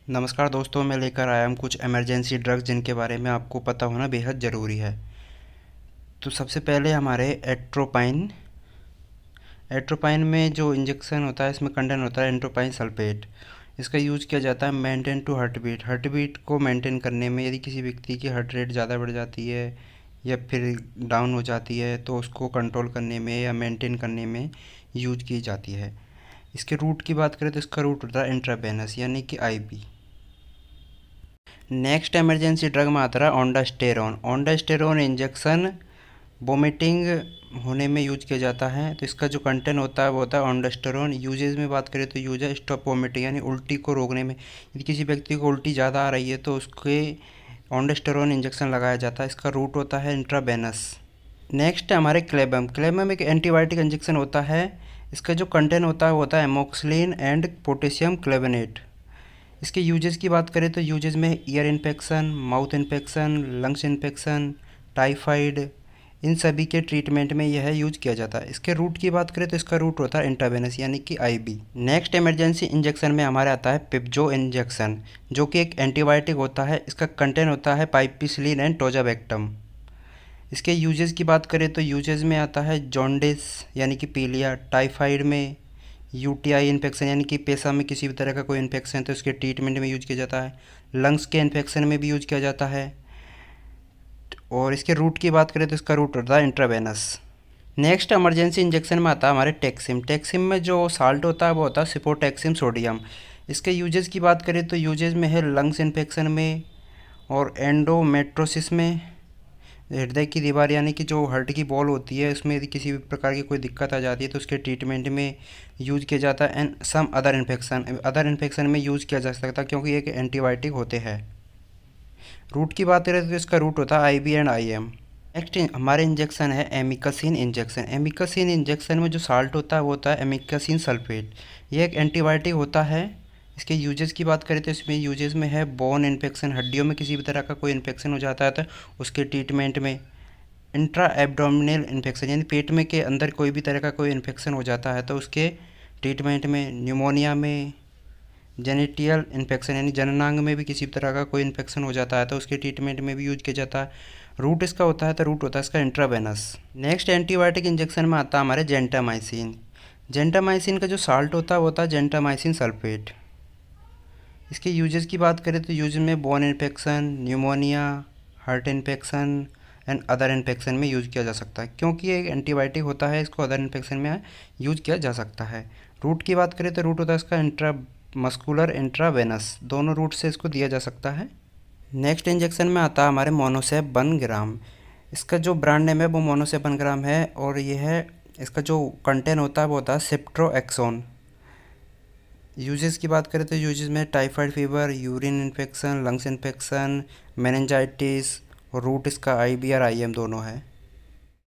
नमस्कार दोस्तों, मैं लेकर आया हूँ कुछ इमरजेंसी ड्रग्स जिनके बारे में आपको पता होना बेहद ज़रूरी है। तो सबसे पहले हमारे एट्रोपाइन एट्रोपाइन में जो इंजेक्शन होता है इसमें कंटेंट होता है एट्रोपाइन सल्फेट। इसका यूज़ किया जाता है मेंटेन टू हार्ट बीट को मेंटेन करने में। यदि किसी व्यक्ति की हार्ट रेट ज़्यादा बढ़ जाती है या फिर डाउन हो जाती है तो उसको कंट्रोल करने में या मेंटेन करने में यूज की जाती है। इसके रूट की बात करें तो इसका रूट होता है इंट्रावेनस यानी कि आईवी। नेक्स्ट इमरजेंसी ड्रग में आता है ओंडास्टेरोन। ओंडास्टेरोन इंजेक्शन वोमिटिंग होने में यूज किया जाता है। तो इसका जो कंटेंट होता है वो होता है ओंडास्टेरोन। यूजेज में बात करें तो यूज है स्टॉप वोमिटिंग यानी उल्टी को रोकने में। यदि किसी व्यक्ति को उल्टी ज़्यादा आ रही है तो उसके ओंडास्टेरोन इंजेक्शन लगाया जाता है। इसका रूट होता है इंट्रावेनस। नेक्स्ट है हमारे क्लेबम। क्लेबम एक एंटीबायोटिक इंजेक्शन होता है। इसका जो कंटेंट होता है वो होता है एमोक्सिलिन एंड पोटेशियम क्लेवेनेट। इसके यूजेस की बात करें तो यूजेस में ear infection, mouth infection, lungs infection, typhoid, इन सभी के ट्रीटमेंट में यह यूज किया जाता है। इसके रूट की बात करें तो इसका रूट होता है इंट्रावेनस यानी कि आईबी। नेक्स्ट इमरजेंसी इंजेक्शन में हमारे आता है पिप्जो इंजेक्शन, जो कि एक एंटीबायोटिक होता है। इसका कंटेंट होता है पाइपिसिलिन एंड टोजाबैक्टम। इसके यूजेस की बात करें तो यूजेस में आता है जॉन्डिस यानी कि पीलिया, टाइफाइड में, यूटीआई इन्फेक्शन यानी कि पेशाब में किसी भी तरह का कोई इन्फेक्शन है तो उसके ट्रीटमेंट में यूज किया जाता है। लंग्स के इन्फेक्शन में भी यूज किया जाता है। और इसके रूट की बात करें तो इसका रूट होता है इंट्रावेनस। नेक्स्ट इमरजेंसी इंजेक्शन में आता है हमारे टैक्सिम। टैक्सिम में जो साल्ट होता है वो होता है सिपोटैक्सिम सोडियम। इसके यूजेस की बात करें तो यूजेस में है लंग्स इन्फेक्शन में और एंडोमेट्रोसिस में। हृदय की दीवार यानी कि जो हार्ट की बॉल होती है उसमें यदि किसी भी प्रकार की कोई दिक्कत आ जाती है तो उसके ट्रीटमेंट में यूज किया जाता है। एंड सम अदर इन्फेक्शन में यूज किया जा सकता है क्योंकि एक एंटीबायोटिक होते हैं। रूट की बात करें तो इसका रूट होता है आईबी एंड आईएम। नेक्स्ट हमारे इंजेक्शन है एमिकासिन इंजेक्शन। एमिकासिन इंजेक्शन में जो साल्ट होता है वो होता है एमिकासिन सल्फेट। यह एक एंटीबायोटिक होता है। इसके यूजेस की बात करें तो इसमें यूजेस में है बोन इन्फेक्शन, हड्डियों में किसी भी तरह का कोई इन्फेक्शन हो जाता है तो उसके ट्रीटमेंट में। इंट्रा एब्डोमिनल इन्फेक्शन यानी पेट में के अंदर कोई भी तरह का कोई इन्फेक्शन हो जाता है तो उसके ट्रीटमेंट में। न्यूमोनिया में, जेनिटियल इन्फेक्शन यानी जननांग में भी किसी भी तरह का कोई इन्फेक्शन हो जाता है तो उसके ट्रीटमेंट में भी यूज किया जाता है। रूट इसका होता है तो रूट होता है इसका इंट्रावेनस। नेक्स्ट एंटीबायोटिक इंजेक्शन में आता है हमारे जेंटामाइसिन। जेंटामाइसिन का जो साल्ट होता है वो होता है जेंटामाइसिन सल्फेट। इसके यूजेस की बात करें तो यूज में bone infection, pneumonia, heart infection and other infection में यूज किया जा सकता है। क्योंकि ये एक एंटीबायोटिक होता है इसको अदर इन्फेक्शन में यूज किया जा सकता है। रूट की बात करें तो रूट होता है इसका इंट्रा मस्कुलर, इंट्रावेनस, दोनों रूट से इसको दिया जा सकता है। नेक्स्ट इंजेक्शन में आता है हमारे मोनोसेप 1 ग्राम। इसका जो ब्रांड नेम है वो मोनोसेप 1 ग्राम है और ये है इसका जो कंटेंट होता है वो होता है सेप्ट्रोएक्सोन। यूजेस की बात करें तो यूजेस में typhoid fever, urine infection, lungs infection, meningitis और रूट इसका आईबी और आईएम दोनों है।